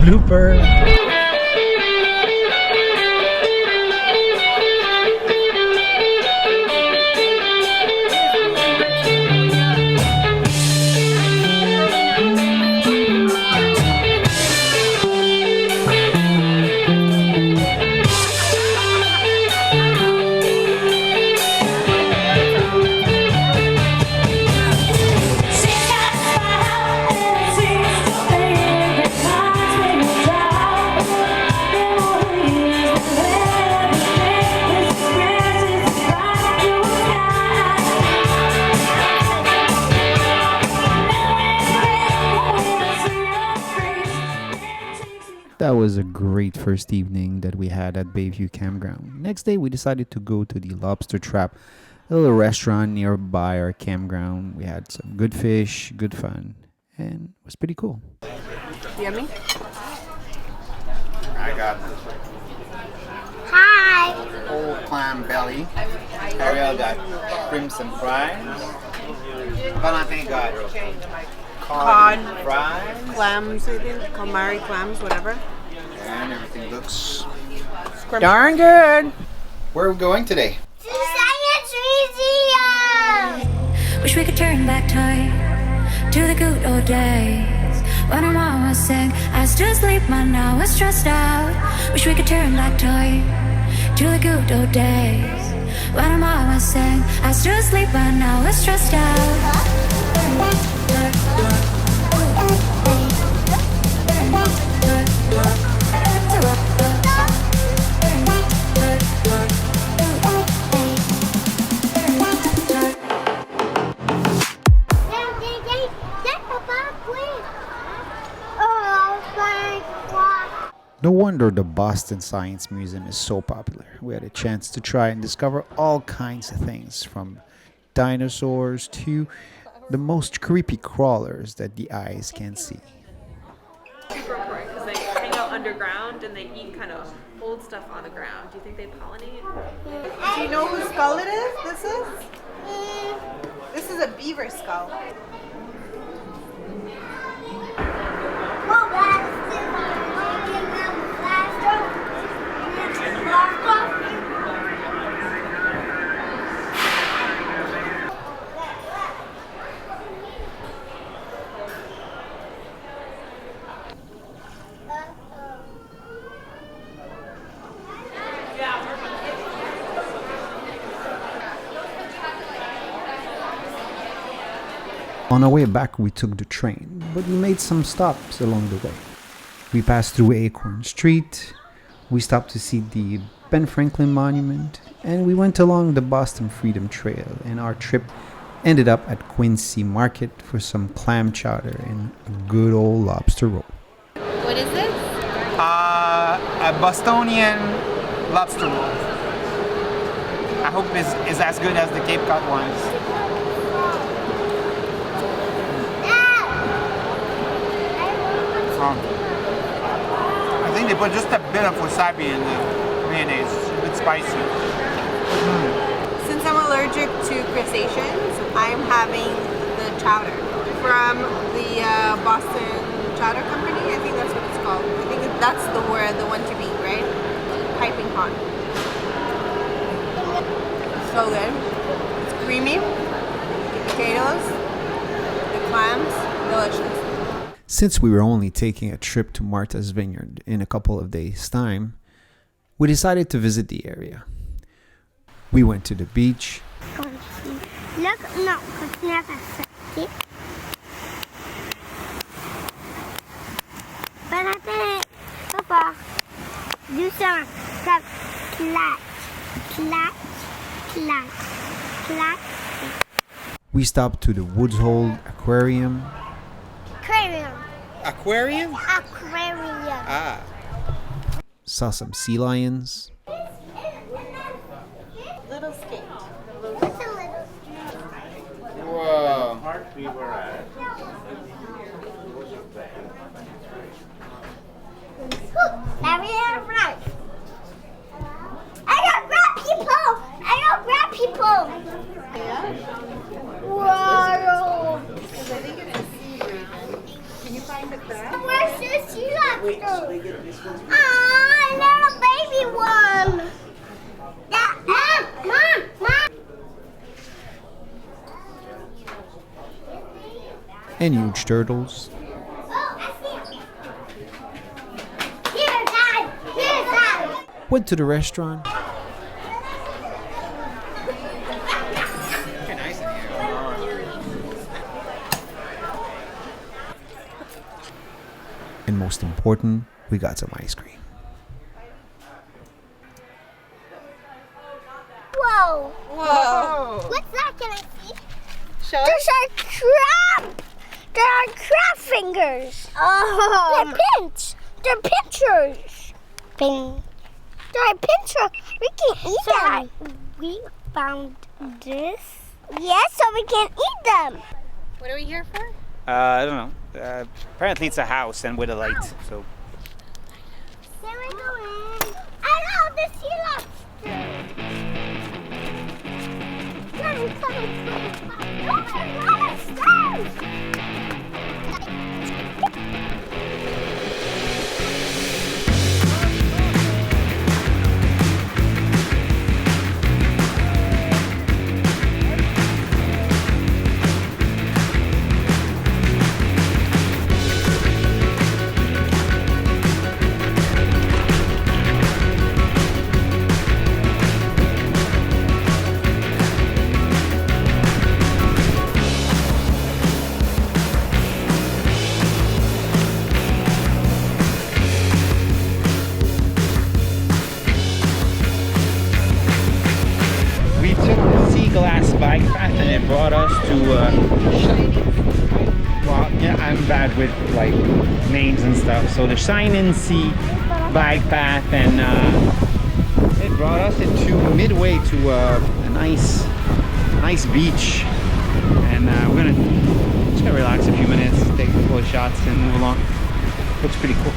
Blooper. That was a great first evening that we had at Bayview Campground. Next day, we decided to go to the Lobster Trap, a little restaurant nearby our campground. We had some good fish, good fun, and it was pretty cool. Yummy? I got Hi. whole clam belly. Ariel got crimson fries. Valentine got cod fries. Clams, I think. Calamari clams, whatever. And everything looks darn good. Where are we going today? To Science Museum. Wish we could turn back time to the good old days when our mama sang, I still sleep, man, now we're stressed out. Wish we could turn back time to the good old days when our mama sang, I still sleep, man, now we're stressed out. No wonder the Boston Science Museum is so popular. We had a chance to try and discover all kinds of things, from dinosaurs to the most creepy crawlers that the eyes can see. Super important because they hang out underground and they eat kind of old stuff on the ground. Do you think they pollinate? Do you know whose skull it is? This is? This is a beaver skull. On our way back, we took the train, but we made some stops along the way. We passed through Acorn Street, we stopped to see the Ben Franklin Monument, and we went along the Boston Freedom Trail, and our trip ended up at Quincy Market for some clam chowder and a good old lobster roll. What is this? A Bostonian lobster roll. I hope this is as good as the Cape Cod ones. I think they put just a bit of wasabi in the mayonnaise. It's a bit spicy. Since I'm allergic to crustaceans, I'm having the chowder from the Boston Chowder Company. I think that's what it's called. I think that's the one to beat, right? Piping hot. So good. It's creamy. The potatoes, the clams, delicious. Since we were only taking a trip to Martha's Vineyard in a couple of days' time, we decided to visit the area. We went to the beach. Look, no, it's never see? But I think, Papa, do some clutch, clutch, clutch, clutch. We stopped to the Woods Hole Aquarium. Aquarium. Aquarium? Aquarium. Ah. Saw some sea lions. Little skate. It's a little. Whoa. Now we have right. I don't grab people. I don't grab people. Yeah? Whoa. Because I think it's a sea breed. little baby one. Mom, Mom. And huge turtles. Oh, I see it. Here, Dad. Here, Dad. Went to the restaurant. And most important, we got some ice cream. Whoa. Whoa! What's that? Can I see? Show us. Those are crab. There are crab fingers. Oh! They're pinch. They're pinchers. They're pincher. We can eat them. We found this. Yes, so we can eat them. What are we here for? I don't know. Apparently it's a house and with a light. So There we go in. I know the sea lobster. Come, come. Oh, there's we took the sea glass bike path and it brought us to well, yeah, I'm bad with like names and stuff. So the Shine and Sea bike path, and it brought us into midway to a nice beach, and we're just gonna relax a few minutes, take a couple of shots, and move along. Looks pretty cool.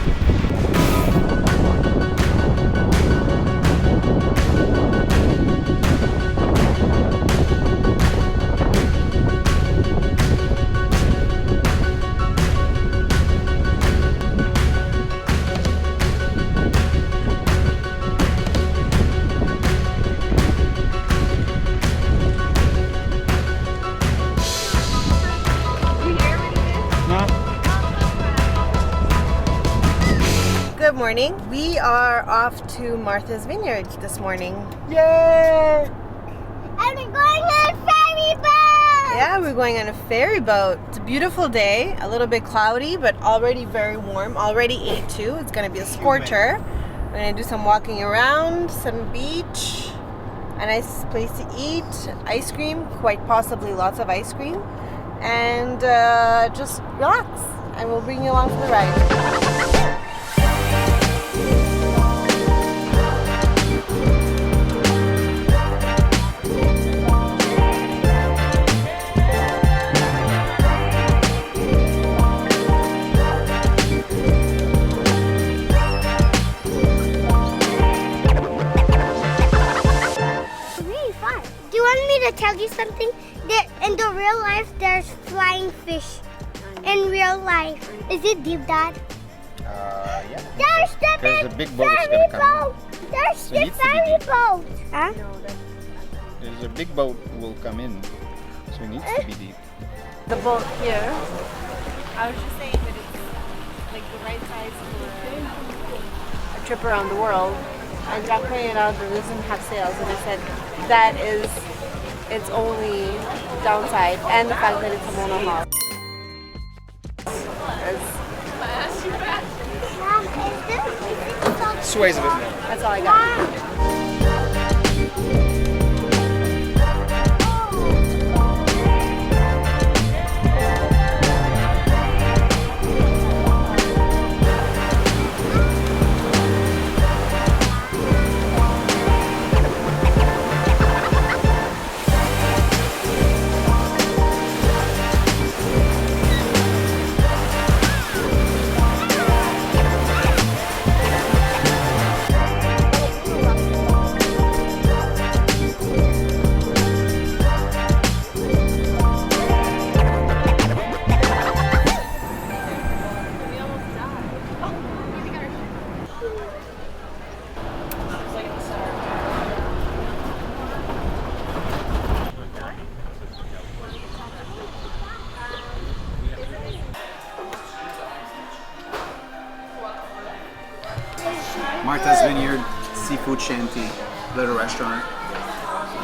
Good morning. We are off to Martha's Vineyard this morning. Yay! And we're going on a ferry boat. Yeah, we're going on a ferry boat. It's a beautiful day, a little bit cloudy, but already very warm. Already 82. It's going to be a scorcher. We're going to do some walking around, some beach, a nice place to eat, ice cream, quite possibly lots of ice cream, and just relax. And we'll bring you along for the ride. To tell you something, in the real life there's flying fish. In real life, is it deep, Dad? Yeah. There's a big boat ferry that's gonna come. boat. There's So it the needs to be ferry deep. boat. Huh? There's a big boat will come in, so it needs to be deep. The boat here, I was just saying that it's like the right size for a trip around the world. And Jack pointed out that it doesn't have sails, and I said that is its only downside, and the fact that it's a monohull. Sways a bit more. That's all I got. Martha's Vineyard Seafood Shanty, little restaurant.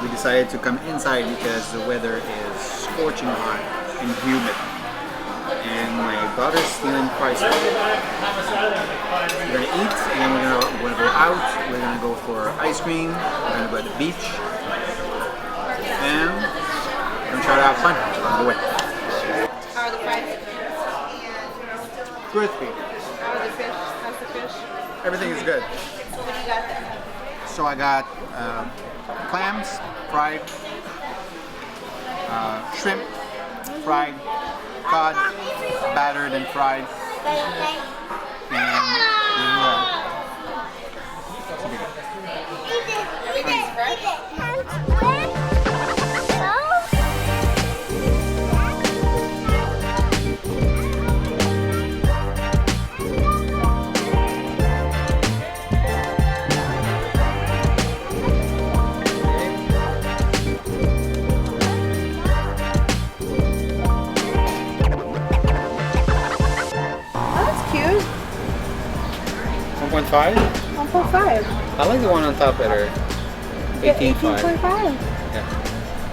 We decided to come inside because the weather is scorching hot and humid. And my daughter's stealing prices. We're gonna eat and then we're gonna go out. We're gonna go for ice cream. We're gonna go to the beach. And we're gonna try to have fun along the way. How are the fries? Crispy. How are the fish? How's the fish? Everything is good. What do you got there? So I got clams fried, shrimp fried, cod battered and fried, That's cute. 1.5. 1.5. I like the one on top better. 18.5. 18.5. Yeah.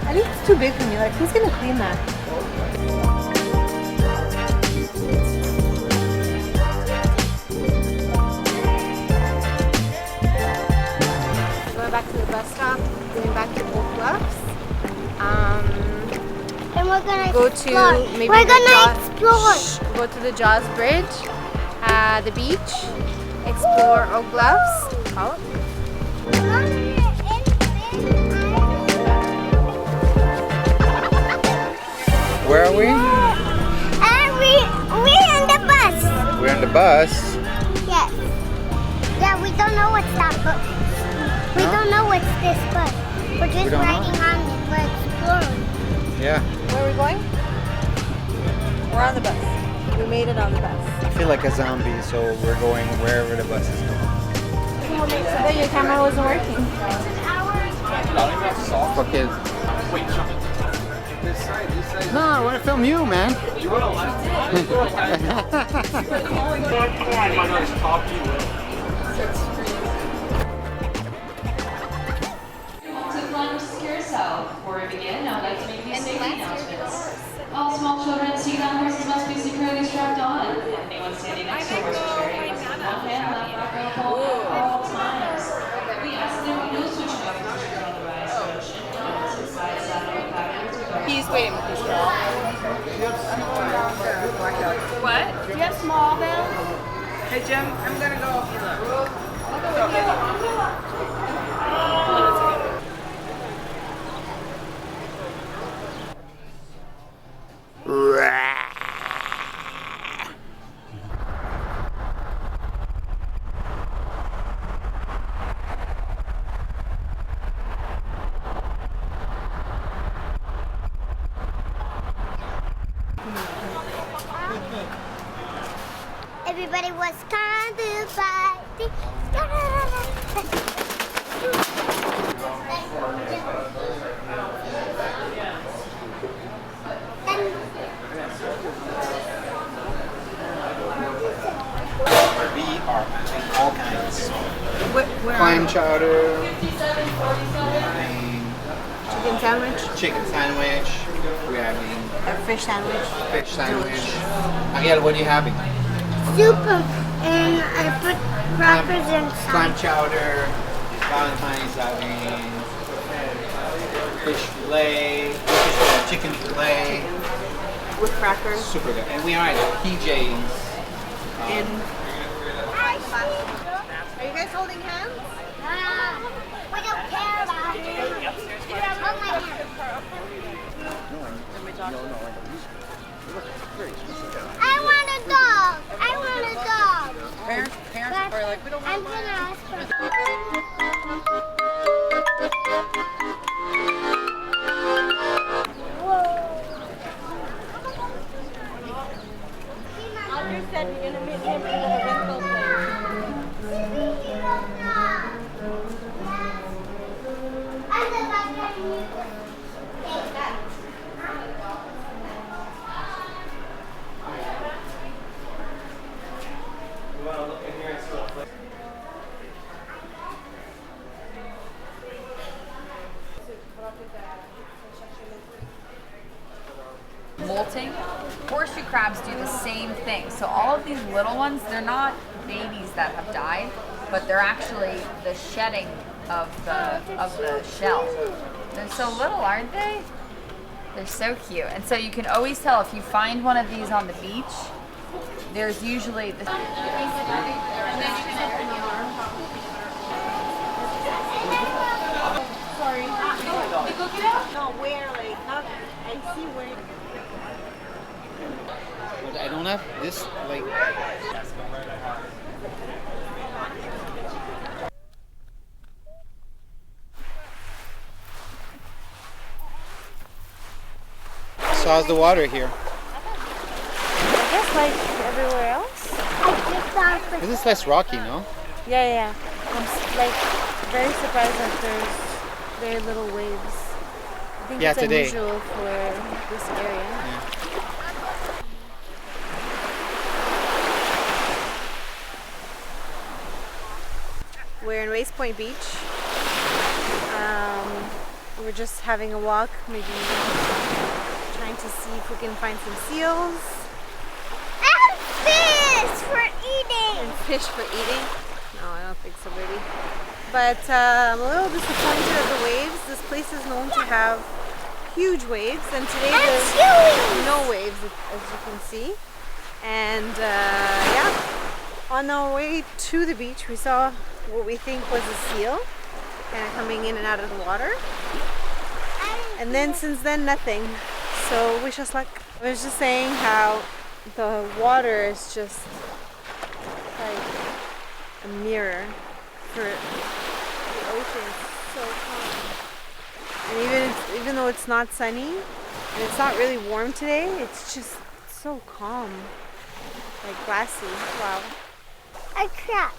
I think it's too big for me. Like, who's gonna clean that? Going back to the bus stop, going back to Oak Bluffs. And we're gonna Go explore. to maybe we're the gonna Jaws. explore. Go to the Jaws Bridge, the beach, explore Oak Bluffs. Oh. Where are we? We're in the bus. We're on the bus. Yes. Yeah, we don't know what's that bus. We don't know what's this bus. We're just don't know. riding on it. We're exploring. Yeah. Where are we going? We're on the bus. We made it on the bus. I feel like a zombie, so we're going wherever the bus is going. So then your camera wasn't working. For kids. No, I want to film you, man. To climb to secure yourself. Before we begin, I would like to make these safety announcements. All small children seated on horses must be securely strapped on. Anyone standing next to a horse or chariot must have one hand left back on the pole at all times. We ask that there be no switching up positions on the rise, motion, side saddle, backwards, or He's waiting. What? Do you have small bells? Hey Jim, I'm gonna go look. Everybody was kind of fighting. We are having all kinds. Where Clam chowder, chicken sandwich? chicken sandwich. We're having A fish sandwich. fish sandwich. Ariel, what are you having? Soup and I put crackers inside. Clam chowder. Valentine's having fish fillet, chicken fillet. With crackers. Super good. And we are at PJ's. And are you guys holding hands? We don't care about it. Hold my hand. I want a dog. I want a dog. Parents are like, we don't I'm gonna ask for Audrey said you're gonna meet him in the rental place. Molting. Horseshoe crabs do the same thing. So all of these little ones, they're not babies that have died, but they're actually the shedding of the shell. They're so little, aren't they? They're so cute. And so you can always tell if you find one of these on the beach, there's usually the Sorry. No, where, like, not, I see where. But I don't have this, like... So how's the water here? I guess like everywhere else. This is less rocky, no? Yeah. I'm like very surprised that there's very little waves. I think it's today. unusual for this area. Yeah. We're in Waste Point Beach. We're just having a walk, maybe trying to see if we can find some seals. And fish for eating. And fish for eating? No, I don't think so, baby. But I'm a little disappointed at the waves. This place is known to have huge waves, and today there's no waves, as you can see. And yeah, on our way to the beach, we saw what we think was a seal, kind of coming in and out of the water. And then since then, nothing. So wish us luck. I was just saying how the water is just like a mirror for the ocean. It's so calm. And even though it's not sunny and it's not really warm today, it's just so calm, like glassy. Wow. A crab.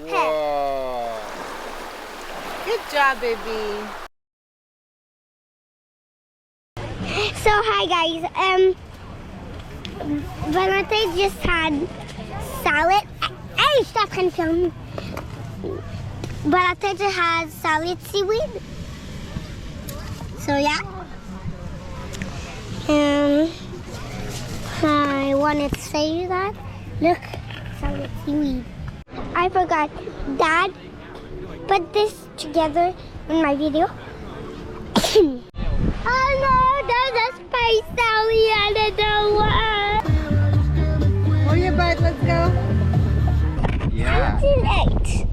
Whoa. Good job, baby. So hi guys, Valente just had salad. Hey, stop trying to film me. Valente just had salad seaweed. So yeah. I wanted to say that. Look, salad seaweed. I forgot. Dad put this together in my video. Oh no, there's a space alien in the water. Hold your butt, let's go. Yeah. 1908.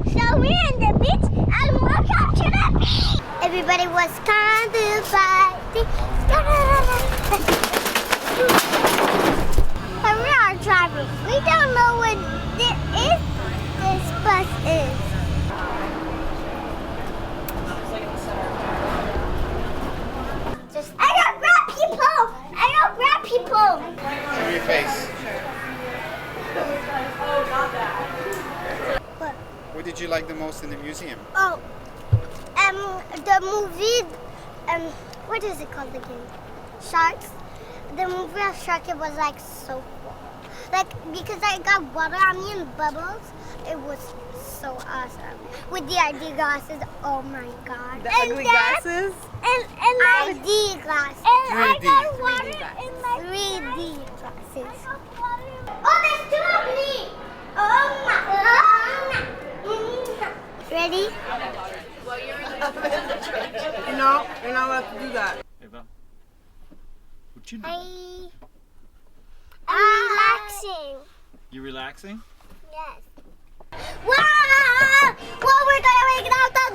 So we're in the beach and welcome to the beach. Everybody was kind of fighting. And we are driving. We don't know what this bus is. I don't grab people! I don't grab people! Show your face. What? What did you like the most in the museum? Oh, the movie, what is it called again? Sharks. The movie of Shark, it was like so cool. Like, because I got water on me and bubbles, it was so awesome. With the ID glasses, oh my god. The ugly glasses? And ID glasses. And 3D. I got water in my 3D glasses. Oh, there's two of me! Oh my. Ready? No, you're not allowed to do that. Eva, what you doing? I'm relaxing. You relaxing? Yes. Wow! Well, we're gonna make it out the